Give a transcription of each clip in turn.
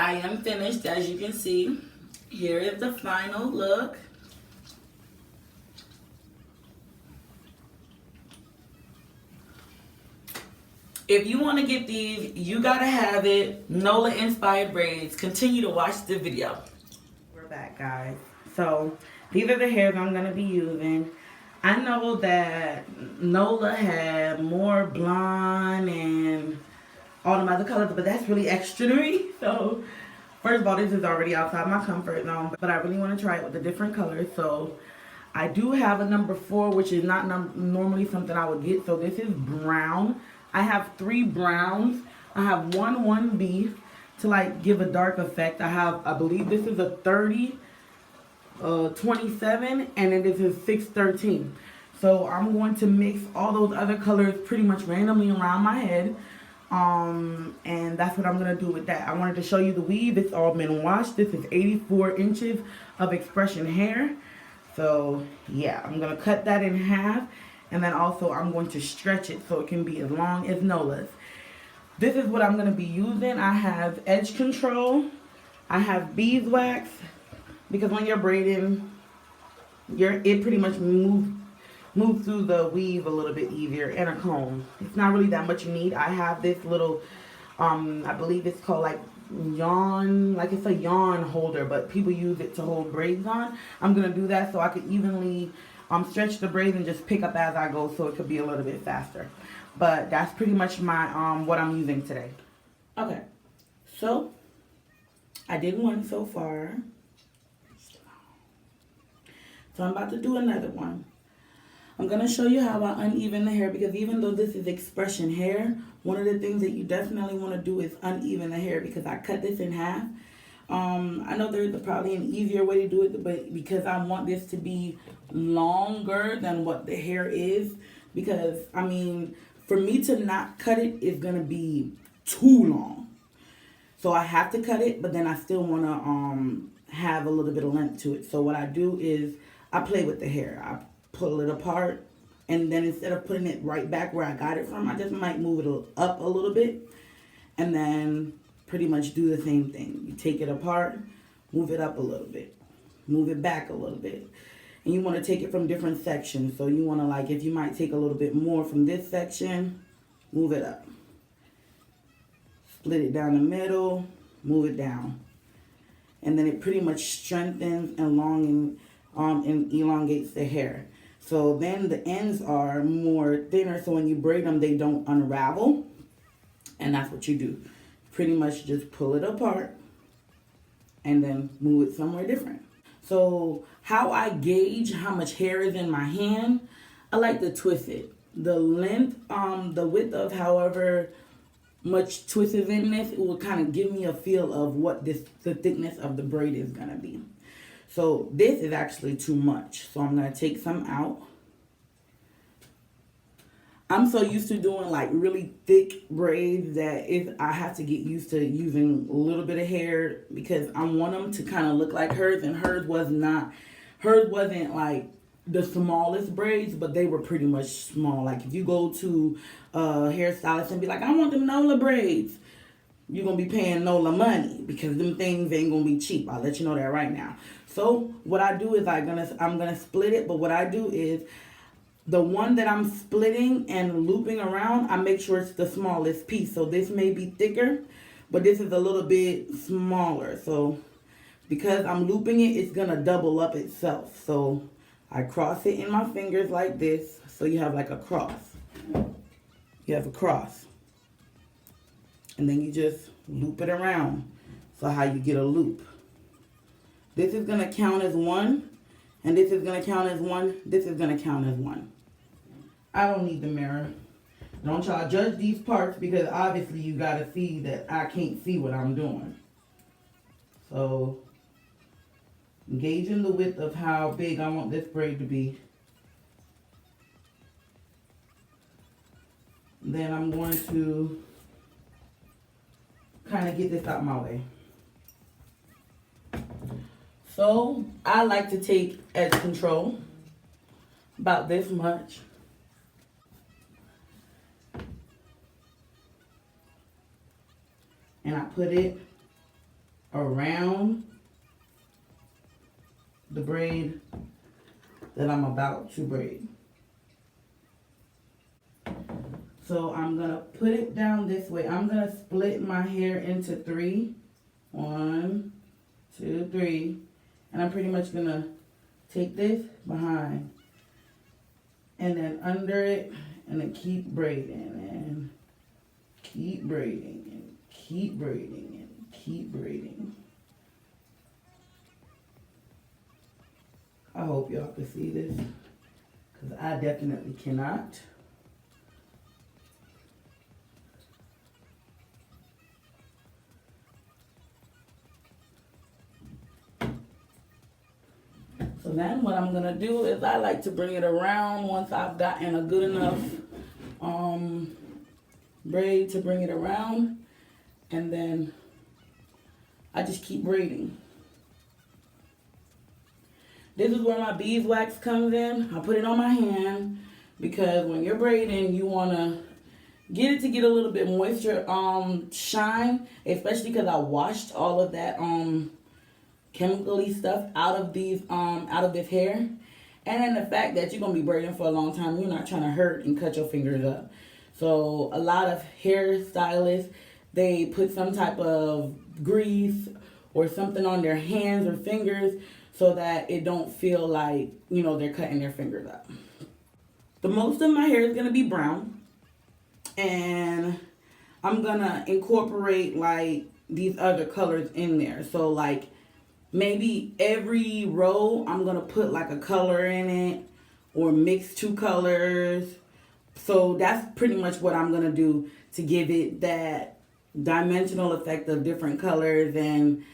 I am finished, as you can see. Here is the final look. If you want to get these, you gotta have it. NOLA inspired braids. Continue to watch the video. We're back, guys. So these are the hairs I'm gonna be using. I know that NOLA had more blonde and all the other colors, but that's really extra to me. So first of all, this is already outside my comfort zone, but I really want to try it with the different colors. So I do have a number 4, which is not normally something I would get. So this is brown. I have 3 browns. I have one 1B to like give a dark effect. I believe this is a 30, 27, and then this is 613. So I'm going to mix all those other colors pretty much randomly around my head. And that's what I'm going to do with that. I wanted to show you the weave. It's all been washed. This is 84 inches of expression hair. So yeah, I'm going to cut that in half. And then also I'm going to stretch it so it can be as long as Nola's. This is what I'm going to be using. I have edge control. I have beeswax. Because when you're braiding, it pretty much moves through the weave a little bit easier, and a comb. It's not really that much you need. I have this little, I believe it's called like yarn, like it's a yarn holder, but people use it to hold braids on. I'm going to do that so I could evenly stretch the braids and just pick up as I go so it could be a little bit faster. But that's pretty much my what I'm using today. Okay, so I did one so far. So I'm about to do another one. I'm going to show you how I uneven the hair, because even though this is expression hair, one of the things that you definitely want to do is uneven the hair, because I cut this in half. I know there's probably an easier way to do it, but because I want this to be longer than what the hair is, because, I mean, for me to not cut it is going to be too long. So I have to cut it, but then I still want to have a little bit of length to it. So what I do is I play with the hair. I pull it apart, and then instead of putting it right back where I got it from, I just might move it up a little bit, and then pretty much do the same thing. You take it apart, move it up a little bit, move it back a little bit, and you want to take it from different sections. So you want to, like, if you might take a little bit more from this section, move it up, split it down the middle, move it down, and then it pretty much strengthens and elongates the hair. So then the ends are more thinner, so when you braid them, they don't unravel. And that's what you do. Pretty much just pull it apart and then move it somewhere different. So how I gauge how much hair is in my hand, I like to twist it. The length, the width of however much twist is in this, it will kind of give me a feel of what the thickness of the braid is going to be. So this is actually too much. So I'm going to take some out. I'm so used to doing like really thick braids that I have to get used to using a little bit of hair, because I want them to kind of look like hers, and hers wasn't like the smallest braids, but they were pretty much small. Like if you go to a hairstylist and be like, I want them NOLA braids, you're going to be paying NOLA money, because them things ain't going to be cheap. I'll let you know that right now. So what I do is I'm gonna split it, but what I do is the one that I'm splitting and looping around, I make sure it's the smallest piece. So this may be thicker, but this is a little bit smaller. So because I'm looping it, it's gonna double up itself. So I cross it in my fingers like this. So you have like a cross. You have a cross. And then you just loop it around. So how you get a loop. This is going to count as 1, and this is going to count as 1. This is going to count as 1. I don't need the mirror. Don't y'all judge these parts, because obviously you got to see that I can't see what I'm doing. So, gauging the width of how big I want this braid to be. Then I'm going to kind of get this out my way. So I like to take edge control, about this much. And I put it around the braid that I'm about to braid. So I'm gonna put it down this way. I'm gonna split my hair into 3. 1, 2, 3. And I'm pretty much gonna take this behind and then under it and then keep braiding and keep braiding and keep braiding and keep braiding. I hope y'all can see this because I definitely cannot. So then what I'm gonna do is I like to bring it around once I've gotten a good enough braid to bring it around, and then I just keep braiding. This is where my beeswax comes in. I put it on my hand because when you're braiding, you wanna get it to get a little bit moisture shine, especially because I washed all of that chemically stuff out of this hair. And then the fact that you're gonna be braiding for a long time, you're not trying to hurt and cut your fingers up. So a lot of hairstylists, they put some type of grease or something on their hands or fingers so that it don't feel like, you know, they're cutting their fingers up. The most of my hair is gonna be brown, and I'm gonna incorporate like these other colors in there. So like maybe every row I'm gonna put like a color in it or mix 2 colors. So that's pretty much what I'm gonna do to give it that dimensional effect of different colors and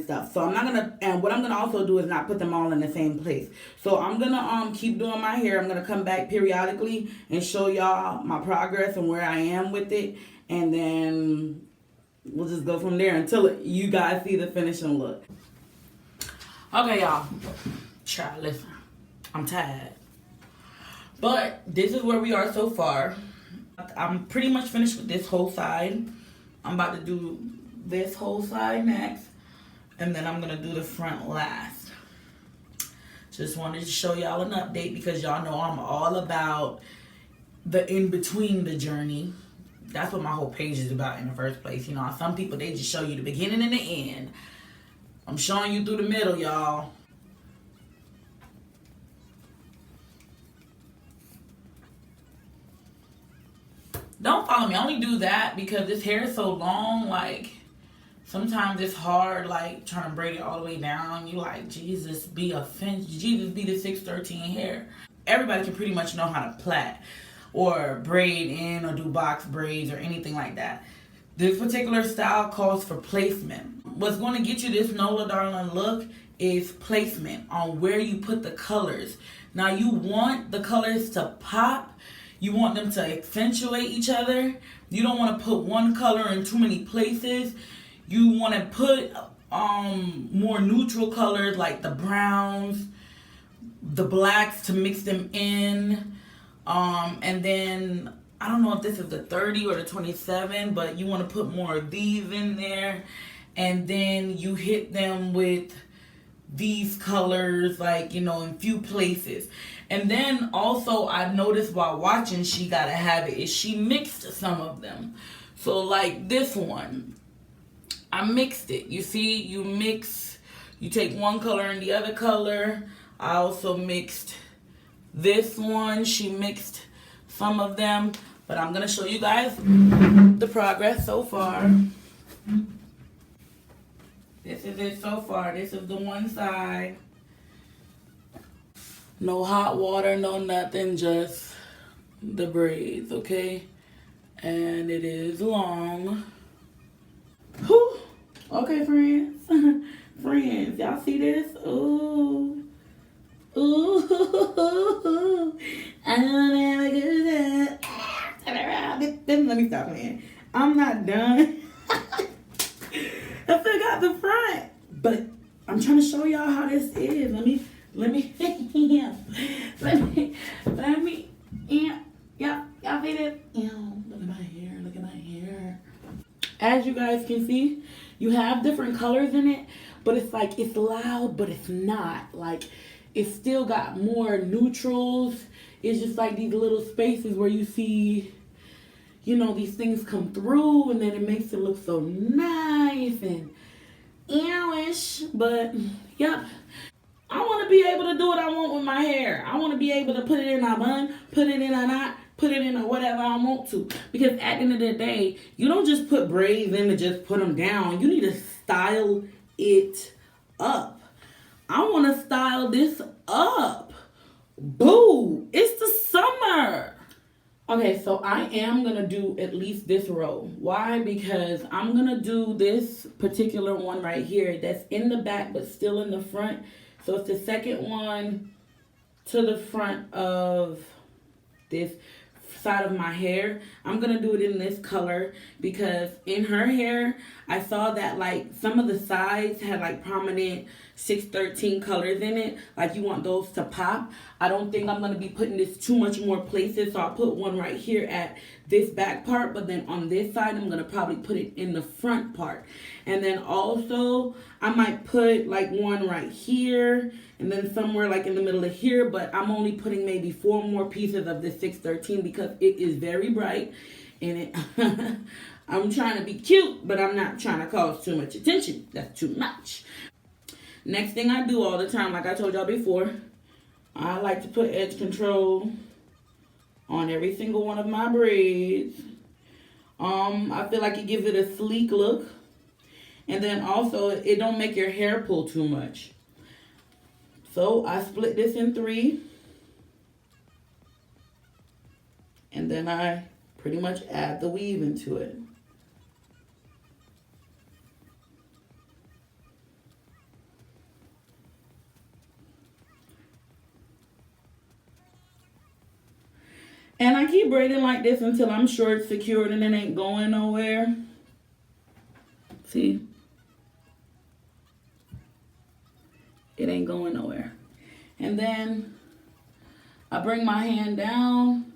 stuff. So I'm not gonna, and what I'm gonna also do is not put them all in the same place. So I'm gonna keep doing my hair. I'm gonna come back periodically and show y'all my progress and where I am with it, and then we'll just go from there until you guys see the finishing look. Okay, y'all. Try, listen. I'm tired. But this is where we are so far. I'm pretty much finished with this whole side. I'm about to do this whole side next. And then I'm going to do the front last. Just wanted to show y'all an update because y'all know I'm all about the in-between the journey. That's what my whole page is about in the first place. You know, some people, they just show you the beginning and the end. I'm showing you through the middle, y'all. Don't follow me. I only do that because this hair is so long. Like, sometimes it's hard, like, trying to braid it all the way down. You like, Jesus be the 613 hair. Everybody can pretty much know how to plait or braid in or do box braids or anything like that. This particular style calls for placement. What's going to get you this Nola Darling look is placement on where you put the colors. Now you want the colors to pop. You want them to accentuate each other. You don't want to put one color in too many places. You want to put more neutral colors like the browns, the blacks to mix them in. And then, I don't know if this is the 30 or the 27, but you want to put more of these in there. And then you hit them with these colors, like, you know, in few places. And then also I noticed while watching She Gotta Have It is she mixed some of them. So like this one, I mixed it. You see, you take one color and the other color. I also mixed this one. She mixed some of them. But I'm gonna show you guys the progress so far. This is it so far. This is the one side. No hot water, no nothing, just the braids, okay? And it is long. Whew. Okay, friends. Friends, y'all see this? Ooh. Ooh. I don't have a good time. Turn around. Let me stop playing. I'm not done. I still got the front. But I'm trying to show y'all how this is. Let me, yeah. Yeah, y'all see this? Yeah, look at my hair, As you guys can see, you have different colors in it, but it's like, it's loud, but it's not. Like, it's still got more neutrals. It's just like these little spaces where you see, you know, these things come through, and then it makes it look so nice and ewish. But, yep. I want to be able to do what I want with my hair. I want to be able to put it in a bun, put it in a knot, put it in a whatever I want to. Because at the end of the day, you don't just put braids in to just put them down. You need to style it up. I want to style this up. Boo! It's the summer. Okay, so I am going to do at least this row. Why? Because I'm going to do this particular one right here that's in the back but still in the front. So it's the second one to the front of this side of my hair. I'm going to do it in this color because in her hair, I saw that like some of the sides had like prominent 613 colors in it. Like you want those to pop. I don't think I'm going to be putting this too much more places. So I'll put one right here at this back part. But then on this side, I'm going to probably put it in the front part. And then also I might put like one right here. And then somewhere like in the middle of here. But I'm only putting maybe 4 more pieces of this 613 because it is very bright. And it I'm trying to be cute, but I'm not trying to cause too much attention. That's too much. Next thing I do all the time, like I told y'all before, I like to put edge control on every single one of my braids. I feel like it gives it a sleek look. And then also, it don't make your hair pull too much. So I split this in 3. And then I pretty much add the weave into it. And I keep braiding like this until I'm sure it's secured and it ain't going nowhere. See? It ain't going nowhere. And then I bring my hand down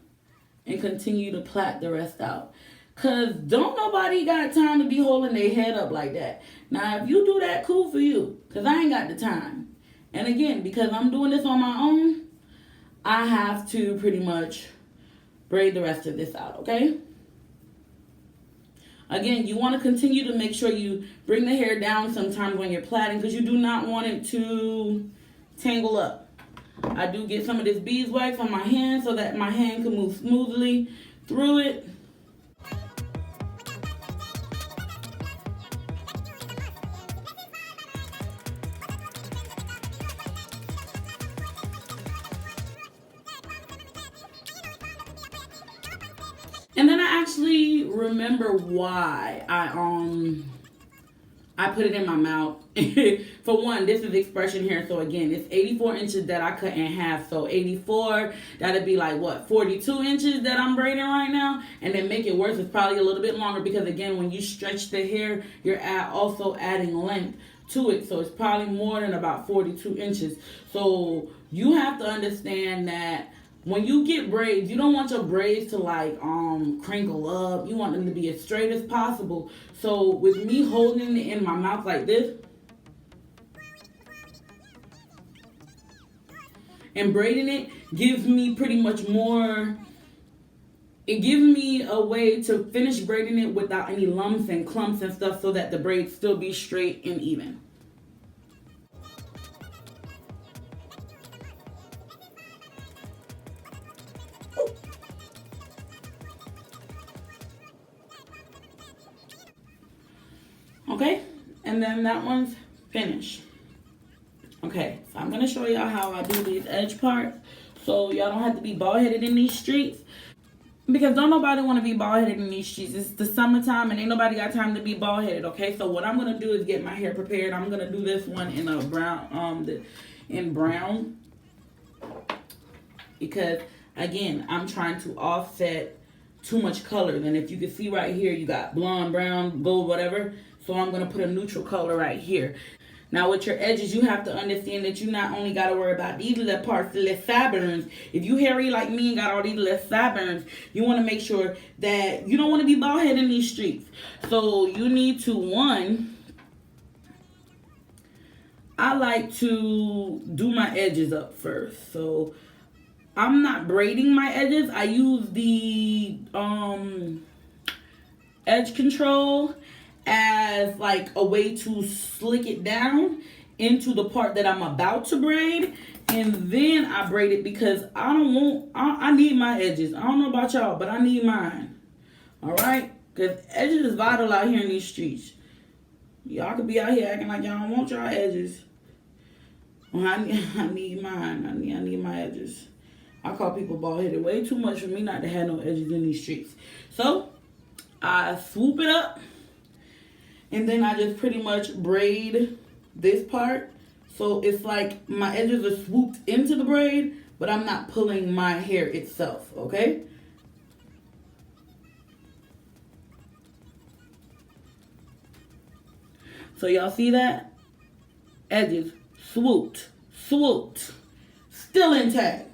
and continue to plait the rest out. Because don't nobody got time to be holding their head up like that. Now, if you do that, cool for you. Because I ain't got the time. And again, because I'm doing this on my own, I have to pretty much braid the rest of this out, okay? Again, you want to continue to make sure you bring the hair down sometimes when you're plaiting because you do not want it to tangle up. I do get some of this beeswax on my hand so that my hand can move smoothly through it. And then I actually remember why I put it in my mouth. For one, this is expression hair. So again, it's 84 inches that I cut in half. So 84, that'd be like what, 42 inches that I'm braiding right now. And then make it worse, it's probably a little bit longer because again, when you stretch the hair, you're also adding length to it. So it's probably more than about 42 inches. So you have to understand that when you get braids, you don't want your braids to like crinkle up. You want them to be as straight as possible. So with me holding it in my mouth like this and braiding it gives me pretty much more. It gives me a way to finish braiding it without any lumps and clumps and stuff so that the braids still be straight and even. Okay, and then that one's finished. Okay, so I'm going to show y'all how I do these edge parts so y'all don't have to be bald-headed in these streets. Because don't nobody want to be bald-headed in these streets. It's the summertime and ain't nobody got time to be bald-headed, okay? So what I'm going to do is get my hair prepared. I'm going to do this one in a brown, because, again, I'm trying to offset too much color. And if you can see right here, you got blonde, brown, gold, whatever. So I'm going to put a neutral color right here. Now with your edges, you have to understand that you not only got to worry about these little parts, the little sideburns. If you hairy like me and got all these little sideburns, you want to make sure that you don't want to be bald-headed in these streets. So you need to, one, I like to do my edges up first. So I'm not braiding my edges. I use the edge control as like a way to slick it down into the part that I'm about to braid, and then I braid it because I need my edges. I don't know about y'all, but I need mine. All right, because edges is vital out here in these streets. Y'all could be out here acting like y'all don't want y'all edges. Well, I need mine. I need my edges. I call people bald headed way too much for me not to have no edges in these streets. So I swoop it up, and then I just pretty much braid this part. So it's like my edges are swooped into the braid, but I'm not pulling my hair itself, okay? So y'all see that? Edges swooped, still intact.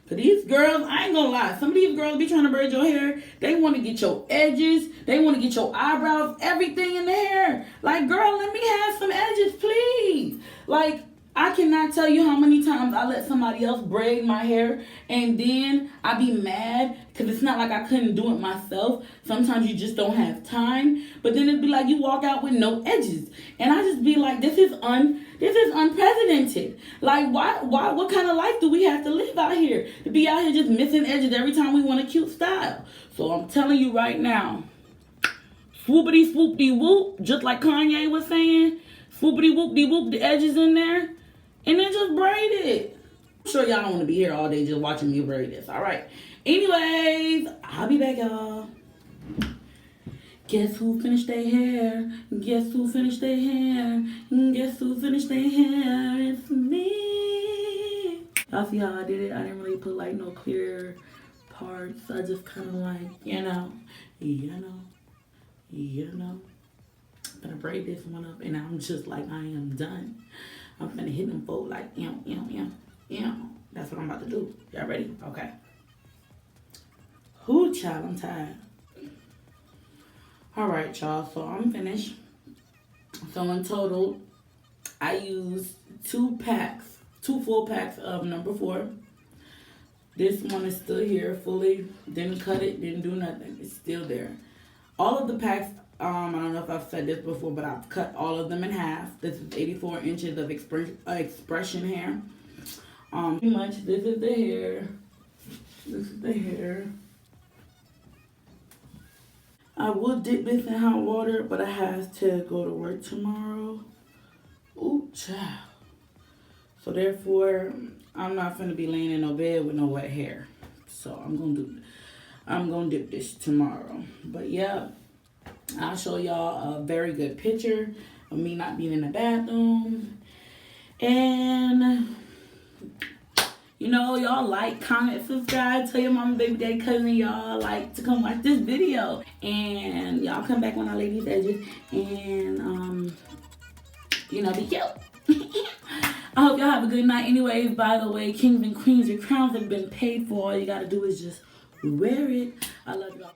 So these girls, I ain't gonna lie, some of these girls be trying to braid your hair. They want to get your edges. They want to get your eyebrows, everything in the hair. Like, girl, let me have some edges, please. Like, I cannot tell you how many times I let somebody else braid my hair, and then I be mad because it's not like I couldn't do it myself. Sometimes you just don't have time. But then it'd be like you walk out with no edges. And I just be like, this is unprecedented. Like, why, what kind of life do we have to live out here? To be out here just missing edges every time we want a cute style. So I'm telling you right now, swoopity swoopty whoop, just like Kanye was saying, swoopity whoopty whoop, the edges in there, and then just braid it. I'm sure y'all don't want to be here all day just watching me braid this. All right. Anyways, I'll be back, y'all. Guess who finished their hair? Guess who finished their hair? Guess who finished their hair? It's me. Y'all see how I did it? I didn't really put like no clear parts. I just kind of like, you know. I'm gonna braid this one up, and I'm just like, I am done. I'm gonna hit them both like, That's what I'm about to do. Y'all ready? Okay. Whoo, child, I'm tired. All right, y'all, so I'm finished. So in total, I used 2 full packs of number 4. This one is still here fully. Didn't cut it, didn't do nothing. It's still there. All of the packs, I don't know if I've said this before, but I've cut all of them in half. This is 84 inches of expression hair. Pretty much, this is the hair. This is the hair. I will dip this in hot water, but I have to go to work tomorrow. Ooh, child. So therefore, I'm not gonna be laying in no bed with no wet hair. So I'm gonna dip this tomorrow. But yeah, I'll show y'all a very good picture of me not being in the bathroom. And you know, y'all like, comment, subscribe, tell your mama, baby, daddy, cousin, y'all like to come watch this video. And y'all come back when I lay these edges and, be cute. I hope y'all have a good night. Anyways, by the way, kings and queens, your crowns have been paid for. All you gotta do is just wear it. I love y'all.